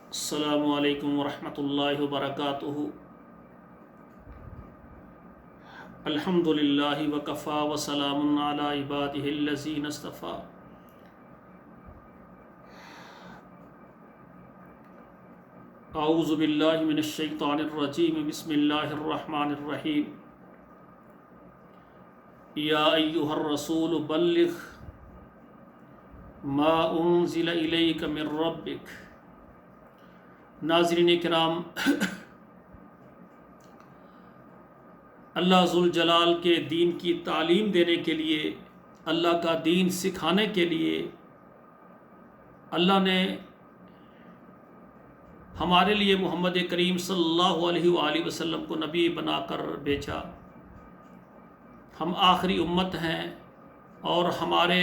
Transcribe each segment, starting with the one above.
السلام علیکم ورحمۃ اللہ وبرکاتہ۔ الحمد للہ وکفا وسلام علی عبادہ الذین اصطفیٰ۔ اعوذ باللہ من الشیطان الرجیم، بسم اللہ الرحمن الرحیم۔ یا ایہا الرسول بلغ ما انزل الیک من ربک۔ ناظرین کرام، اللہ ذوالجلال کے دین کی تعلیم دینے کے لیے، اللہ کا دین سکھانے کے لیے اللہ نے ہمارے لیے محمد کریم صلی اللہ علیہ وآلہ وسلم کو نبی بنا کر بھیجا۔ ہم آخری امت ہیں اور ہمارے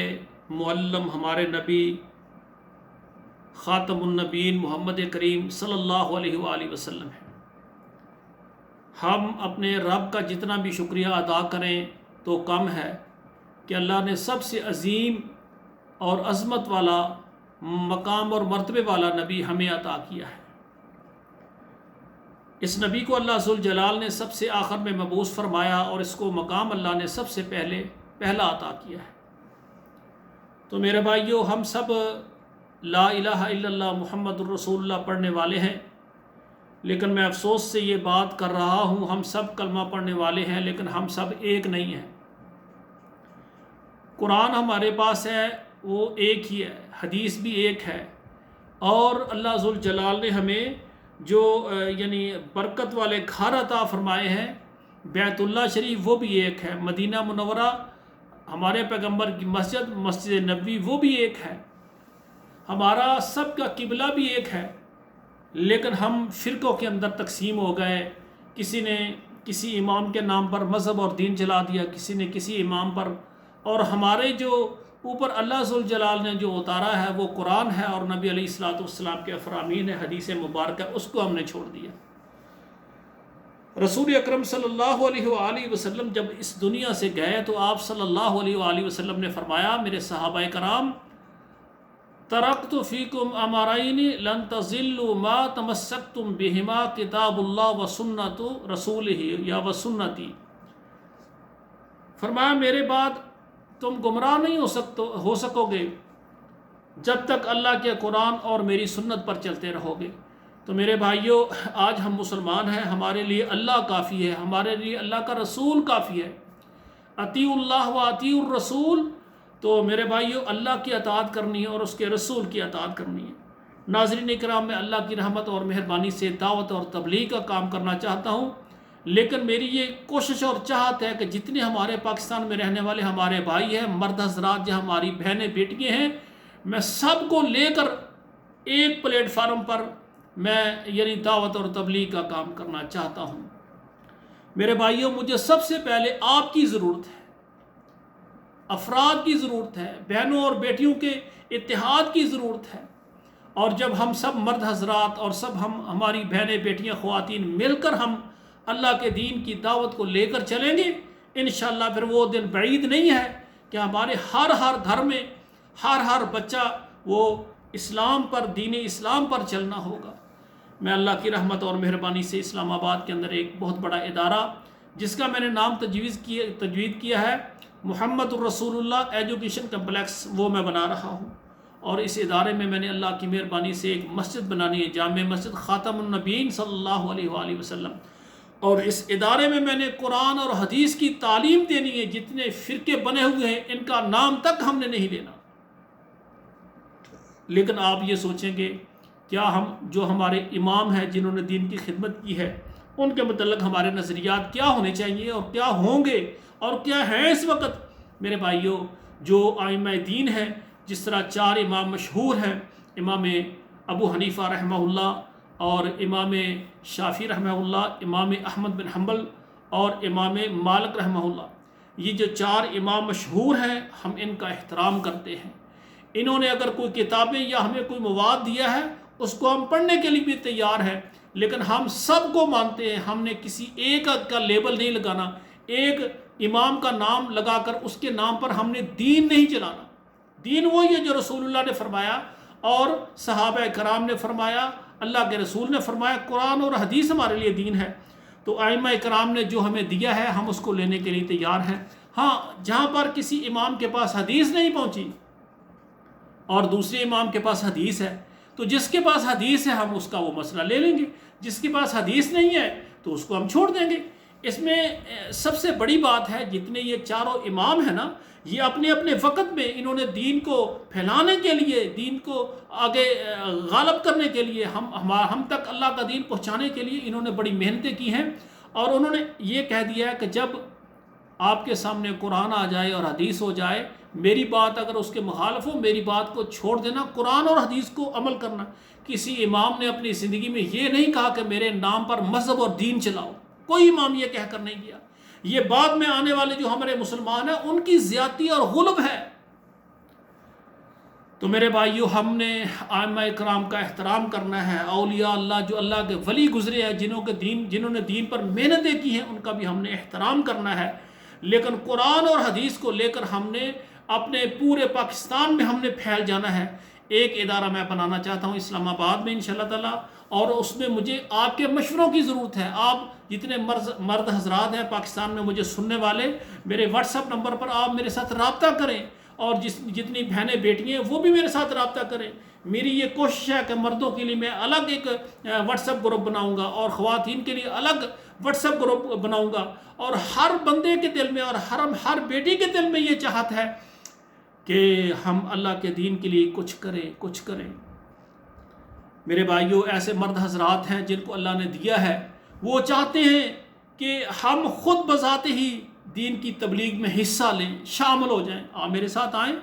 معلم، ہمارے نبی خاتم النبیین محمد کریم صلی اللہ علیہ وآلہ وسلم ہیں۔ ہم اپنے رب کا جتنا بھی شکریہ ادا کریں تو کم ہے کہ اللہ نے سب سے عظیم اور عظمت والا مقام اور مرتبے والا نبی ہمیں عطا کیا ہے۔ اس نبی کو اللہ ذوالجلال نے سب سے آخر میں مبعوث فرمایا اور اس کو مقام اللہ نے سب سے پہلا عطا کیا ہے۔ تو میرے بھائیو، ہم سب لا الہ الا اللہ محمد الرسول اللہ پڑھنے والے ہیں، لیکن میں افسوس سے یہ بات کر رہا ہوں، ہم سب کلمہ پڑھنے والے ہیں لیکن ہم سب ایک نہیں ہیں۔ قرآن ہمارے پاس ہے، وہ ایک ہی ہے، حدیث بھی ایک ہے، اور اللہ ذوالجلال نے ہمیں جو برکت والے گھر عطا فرمائے ہیں، بیت اللہ شریف وہ بھی ایک ہے، مدینہ منورہ ہمارے پیغمبر کی مسجد، مسجد نبوی وہ بھی ایک ہے، ہمارا سب کا قبلہ بھی ایک ہے، لیکن ہم فرقوں کے اندر تقسیم ہو گئے۔ کسی نے کسی امام کے نام پر مذہب اور دین چلا دیا، کسی نے کسی امام پر، اور ہمارے جو اوپر اللہ ذوالجلال نے جو اتارا ہے وہ قرآن ہے اور نبی علیہ الصلوۃ والسلام کے فرامین ہے، حدیث مبارکہ، اس کو ہم نے چھوڑ دیا۔ رسول اکرم صلی اللہ علیہ وآلہ وسلم جب اس دنیا سے گئے تو آپ صلی اللہ علیہ وآلہ وسلم نے فرمایا، میرے صحابہ کرام، ترکت فیکم امرین لن تضلوا ما تمسکتم بہما کتاب اللہ و سنت رسولہ یا و سنتی۔ فرمایا میرے بعد تم گمراہ نہیں ہو سکو گے جب تک اللہ کے قرآن اور میری سنت پر چلتے رہو گے۔ تو میرے بھائیوں، آج ہم مسلمان ہیں، ہمارے لیے اللہ کافی ہے، ہمارے لیے اللہ کا رسول کافی ہے۔ اطیعوا اللہ و اطیعوا الرسول، تو میرے بھائیوں اللہ کی اطاعت کرنی ہے اور اس کے رسول کی اطاعت کرنی ہے۔ ناظرین کرام، میں اللہ کی رحمت اور مہربانی سے دعوت اور تبلیغ کا کام کرنا چاہتا ہوں، لیکن میری یہ کوشش اور چاہت ہے کہ جتنے ہمارے پاکستان میں رہنے والے ہمارے بھائی ہیں، مرد حضرات، جو ہماری بہنیں بیٹیاں ہیں، میں سب کو لے کر ایک پلیٹ فارم پر میں دعوت اور تبلیغ کا کام کرنا چاہتا ہوں۔ میرے بھائیوں، مجھے سب سے پہلے آپ کی ضرورت ہے، افراد کی ضرورت ہے، بہنوں اور بیٹیوں کے اتحاد کی ضرورت ہے، اور جب ہم سب مرد حضرات اور سب ہماری بہنیں بیٹیاں خواتین مل کر ہم اللہ کے دین کی دعوت کو لے کر چلیں گے، انشاءاللہ پھر وہ دن بعید نہیں ہے کہ ہمارے ہر گھر میں ہر بچہ وہ اسلام پر، دین اسلام پر چلنا ہوگا۔ میں اللہ کی رحمت اور مہربانی سے اسلام آباد کے اندر ایک بہت بڑا ادارہ جس کا میں نے نام تجوید کیا ہے محمد الرسول اللہ ایجوکیشن کمپلیکس، وہ میں بنا رہا ہوں، اور اس ادارے میں نے اللہ کی مہربانی سے ایک مسجد بنانی ہے، جامع مسجد خاتم النبیین صلی اللہ علیہ وآلہ وسلم، اور اس ادارے میں نے قرآن اور حدیث کی تعلیم دینی ہے۔ جتنے فرقے بنے ہوئے ہیں ان کا نام تک ہم نے نہیں لینا، لیکن آپ یہ سوچیں گے کیا ہم جو ہمارے امام ہیں جنہوں نے دین کی خدمت کی ہے، ان کے متعلق ہمارے نظریات کیا ہونے چاہیے اور کیا ہوں گے اور کیا ہیں اس وقت؟ میرے بھائیوں، جو ائمہ دین ہیں، جس طرح 4 امام مشہور ہیں، امام ابو حنیفہ رحمہ اللہ اور امام شافعی رحمہ اللہ، امام احمد بن حنبل اور امام مالک رحمہ اللہ، یہ جو 4 امام مشہور ہیں، ہم ان کا احترام کرتے ہیں۔ انہوں نے اگر کوئی کتابیں یا ہمیں کوئی مواد دیا ہے، اس کو ہم پڑھنے کے لیے بھی تیار ہیں، لیکن ہم سب کو مانتے ہیں۔ ہم نے کسی ایک کا لیبل نہیں لگانا، ایک امام کا نام لگا کر اس کے نام پر ہم نے دین نہیں چلانا۔ دین وہی ہے جو رسول اللہ نے فرمایا، اور صحابہ کرام نے فرمایا، اللہ کے رسول نے فرمایا، قرآن اور حدیث ہمارے لیے دین ہے، تو ائمہ کرام نے جو ہمیں دیا ہے ہم اس کو لینے کے لیے تیار ہیں۔ ہاں، جہاں پر کسی امام کے پاس حدیث نہیں پہنچی اور دوسرے امام کے پاس حدیث ہے، تو جس کے پاس حدیث ہے ہم اس کا وہ مسئلہ لے لیں گے، جس کے پاس حدیث نہیں ہے تو اس کو ہم چھوڑ دیں گے۔ اس میں سب سے بڑی بات ہے، جتنے یہ چاروں امام ہیں نا، یہ اپنے اپنے وقت میں انہوں نے دین کو پھیلانے کے لیے، دین کو آگے غالب کرنے کے لیے، ہم تک اللہ کا دین پہنچانے کے لیے انہوں نے بڑی محنتیں کی ہیں، اور انہوں نے یہ کہہ دیا ہے کہ جب آپ کے سامنے قرآن آ جائے اور حدیث ہو جائے، میری بات اگر اس کے مخالف ہو، میری بات کو چھوڑ دینا، قرآن اور حدیث کو عمل کرنا۔ کسی امام نے اپنی زندگی میں یہ نہیں کہا کہ میرے نام پر مذہب اور دین چلاؤ، کوئی امام یہ کہہ کر نہیں گیا۔ یہ بعد میں آنے والے جو ہمارے مسلمان ہیں ان کی زیادتی اور غلب ہے۔ تو میرے بھائیو، ہم نے ائمہ کرام کا احترام کرنا ہے، اولیاء اللہ جو اللہ کے ولی گزرے ہیں، جنہوں نے دین پر محنتیں کی ہیں، ان کا بھی ہم نے احترام کرنا ہے۔ لیکن قرآن اور حدیث کو لے کر ہم نے اپنے پورے پاکستان میں ہم نے پھیل جانا ہے۔ ایک ادارہ میں بنانا چاہتا ہوں اسلام آباد میں انشاءاللہ تعالیٰ، اور اس میں مجھے آپ کے مشوروں کی ضرورت ہے۔ آپ جتنے مرد حضرات ہیں پاکستان میں مجھے سننے والے، میرے واٹس ایپ نمبر پر آپ میرے ساتھ رابطہ کریں، اور جتنی بہنیں بیٹیاں ہیں وہ بھی میرے ساتھ رابطہ کریں۔ میری یہ کوشش ہے کہ مردوں کے لیے میں الگ ایک واٹس ایپ گروپ بناؤں گا، اور خواتین کے لیے الگ واٹس ایپ گروپ بناؤں گا، اور ہر بندے کے دل میں اور ہر بیٹی کے دل میں یہ چاہت ہے کہ ہم اللہ کے دین کے لیے کچھ کریں۔ میرے بھائیوں، ایسے مرد حضرات ہیں جن کو اللہ نے دیا ہے، وہ چاہتے ہیں کہ ہم خود بذات ہی دین کی تبلیغ میں حصہ لیں، شامل ہو جائیں، آپ میرے ساتھ آئیں۔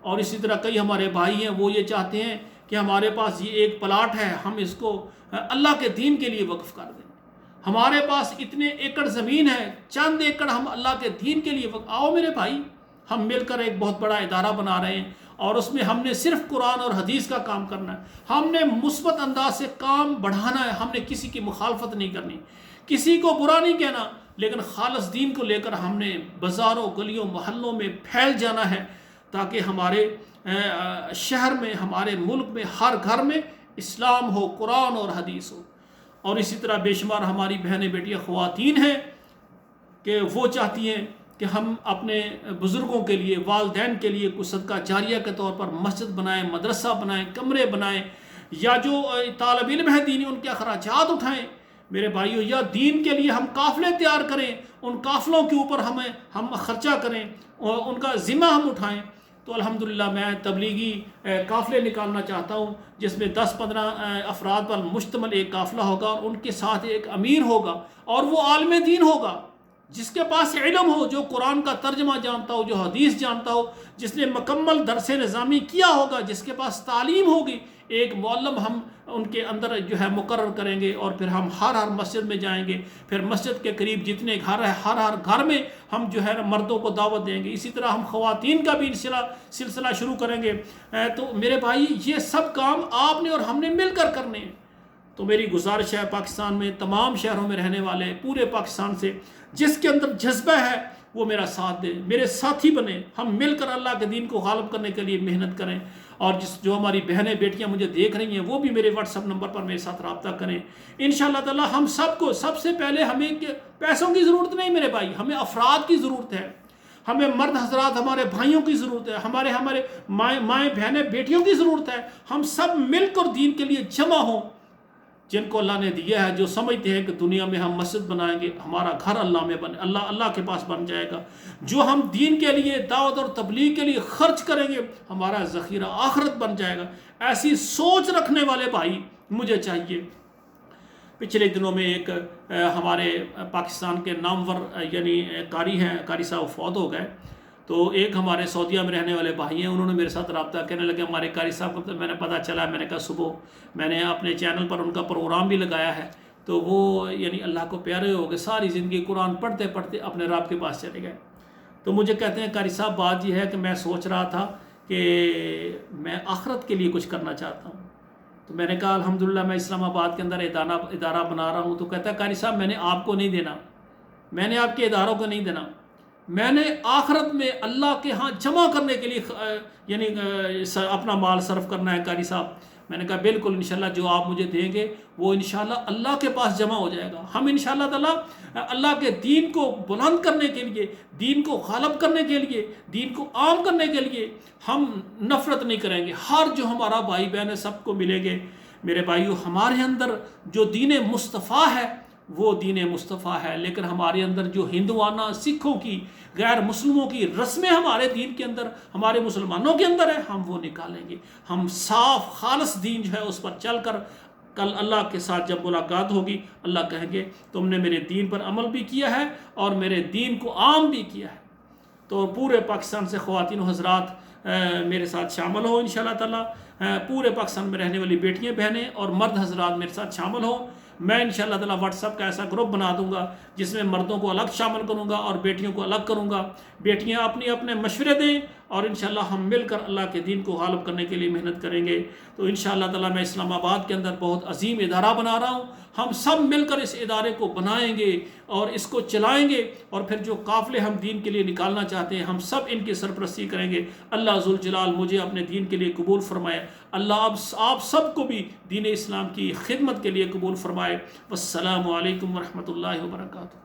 اور اسی طرح کئی ہمارے بھائی ہیں، وہ یہ چاہتے ہیں کہ ہمارے پاس یہ ایک پلاٹ ہے، ہم اس کو اللہ کے دین کے لیے وقف کر دیں۔ ہمارے پاس اتنے ایکڑ زمین ہے، چند ایکڑ ہم اللہ کے دین کے لیے وقف۔ آؤ میرے بھائی، ہم مل کر ایک بہت بڑا ادارہ بنا رہے ہیں، اور اس میں ہم نے صرف قرآن اور حدیث کا کام کرنا ہے۔ ہم نے مثبت انداز سے کام بڑھانا ہے، ہم نے کسی کی مخالفت نہیں کرنی، کسی کو برا نہیں کہنا، لیکن خالص دین کو لے کر ہم نے بازاروں، گلیوں، محلوں میں پھیل جانا ہے، تاکہ ہمارے شہر میں، ہمارے ملک میں، ہر گھر میں اسلام ہو، قرآن اور حدیث ہو۔ اور اسی طرح بے شمار ہماری بہنیں بیٹیاں خواتین ہیں کہ وہ چاہتی ہیں کہ ہم اپنے بزرگوں کے لیے، والدین کے لیے کچھ صدقہ جاریہ کے طور پر مسجد بنائیں، مدرسہ بنائیں، کمرے بنائیں، یا جو طالب علم ہے دینی ان کے اخراجات اٹھائیں۔ میرے بھائیوں، یا دین کے لیے ہم قافلے تیار کریں، ان قافلوں کے اوپر ہم خرچہ کریں، اور ان کا ذمہ ہم اٹھائیں۔ تو الحمدللہ میں تبلیغی قافلے نکالنا چاہتا ہوں، جس میں 10-15 افراد پر مشتمل ایک قافلہ ہوگا، اور ان کے ساتھ ایک امیر ہوگا، اور وہ عالم دین ہوگا، جس کے پاس علم ہو، جو قرآن کا ترجمہ جانتا ہو، جو حدیث جانتا ہو، جس نے مکمل درس نظامی کیا ہوگا، جس کے پاس تعلیم ہوگی۔ ایک معلم ہم ان کے اندر جو ہے مقرر کریں گے، اور پھر ہم ہر مسجد میں جائیں گے، پھر مسجد کے قریب جتنے گھر ہے ہر گھر میں ہم جو ہے مردوں کو دعوت دیں گے۔ اسی طرح ہم خواتین کا بھی سلسلہ شروع کریں گے۔ تو میرے بھائی، یہ سب کام آپ نے اور ہم نے مل کر کرنے ہیں۔ تو میری گزارش ہے پاکستان میں تمام شہروں میں رہنے والے، پورے پاکستان سے جس کے اندر جذبہ ہے وہ میرا ساتھ دے، میرے ساتھی بنے، ہم مل کر اللہ کے دین کو غالب کرنے کے لیے محنت کریں۔ اور جو ہماری بہنیں بیٹیاں مجھے دیکھ رہی ہیں، وہ بھی میرے واٹس ایپ نمبر پر میرے ساتھ رابطہ کریں۔ انشاءاللہ تعالی ہم سب کو، سب سے پہلے ہمیں پیسوں کی ضرورت نہیں میرے بھائی، ہمیں افراد کی ضرورت ہے، ہمیں مرد حضرات، ہمارے بھائیوں کی ضرورت ہے، ہمارے مائیں بہنیں بیٹیوں کی ضرورت ہے۔ ہم سب مل کر دین کے لیے جمع ہوں، جن کو اللہ نے دیا ہے، جو سمجھتے ہیں کہ دنیا میں ہم مسجد بنائیں گے، ہمارا گھر اللہ میں بنے، اللہ کے پاس بن جائے گا۔ جو ہم دین کے لیے، دعوت اور تبلیغ کے لیے خرچ کریں گے، ہمارا ذخیرہ آخرت بن جائے گا۔ ایسی سوچ رکھنے والے بھائی مجھے چاہیے۔ پچھلے دنوں میں ایک ہمارے پاکستان کے نامور یعنی قاری ہیں، قاری صاحب فوت ہو گئے، تو ایک ہمارے سعودیہ میں رہنے والے بھائی ہیں، انہوں نے میرے ساتھ رابطہ کہنے لگے ہمارے قاری صاحب کو، میں نے پتہ چلا، میں نے کہا صبح میں نے اپنے چینل پر ان کا پروگرام بھی لگایا ہے، تو وہ یعنی اللہ کو پیارے ہو گئے، ساری زندگی قرآن پڑھتے پڑھتے اپنے رب کے پاس چلے گئے۔ تو مجھے کہتے ہیں قاری صاحب بات یہ ہے کہ میں سوچ رہا تھا کہ میں آخرت کے لیے کچھ کرنا چاہتا ہوں۔ تو میں نے کہا الحمدللہ میں اسلام آباد کے اندر ادارہ بنا رہا ہوں۔ تو کہتا ہے قاری صاحب میں نے آپ کو نہیں دینا، میں نے آپ کے اداروں کو نہیں دینا، میں نے آخرت میں اللہ کے ہاں جمع کرنے کے لیے یعنی اپنا مال صرف کرنا ہے قاری صاحب؟ میں نے کہا بالکل انشاءاللہ جو آپ مجھے دیں گے وہ انشاءاللہ اللہ کے پاس جمع ہو جائے گا. ہم انشاءاللہ تعالیٰ اللہ کے دین کو بلند کرنے کے لیے، دین کو غالب کرنے کے لیے، دین کو عام کرنے کے لیے ہم نفرت نہیں کریں گے. ہر جو ہمارا بھائی بہن ہے سب کو ملیں گے. میرے بھائیو، ہمارے اندر جو دین مصطفیٰ ہے وہ دین مصطفیٰ ہے، لیکن ہمارے اندر جو ہندوانہ، سکھوں کی، غیر مسلموں کی رسمیں ہمارے دین کے اندر، ہمارے مسلمانوں کے اندر ہے، ہم وہ نکالیں گے. ہم صاف خالص دین جو ہے اس پر چل کر کل اللہ کے ساتھ جب ملاقات ہوگی، اللہ کہیں گے تم نے میرے دین پر عمل بھی کیا ہے اور میرے دین کو عام بھی کیا ہے. تو پورے پاکستان سے خواتین و حضرات میرے ساتھ شامل ہوں انشاءاللہ تعالیٰ. پورے پاکستان میں رہنے والی بیٹیاں، بہنیں اور مرد حضرات میرے ساتھ شامل ہوں. میں انشاءاللہ تعالیٰ واٹس ایپ کا ایسا گروپ بنا دوں گا جس میں مردوں کو الگ شامل کروں گا اور بیٹیوں کو الگ کروں گا. بیٹیاں اپنے اپنے مشورے دیں اور انشاءاللہ ہم مل کر اللہ کے دین کو غالب کرنے کے لیے محنت کریں گے. تو انشاءاللہ تعالیٰ میں اسلام آباد کے اندر بہت عظیم ادارہ بنا رہا ہوں. ہم سب مل کر اس ادارے کو بنائیں گے اور اس کو چلائیں گے، اور پھر جو قافلے ہم دین کے لیے نکالنا چاہتے ہیں ہم سب ان کی سرپرستی کریں گے. اللہ ذوالجلال مجھے اپنے دین کے لیے قبول فرمائے. اللہ آپ سب کو بھی دین اسلام کی خدمت کے لیے قبول فرمائے. والسلام علیکم ورحمۃ اللہ وبرکاتہ.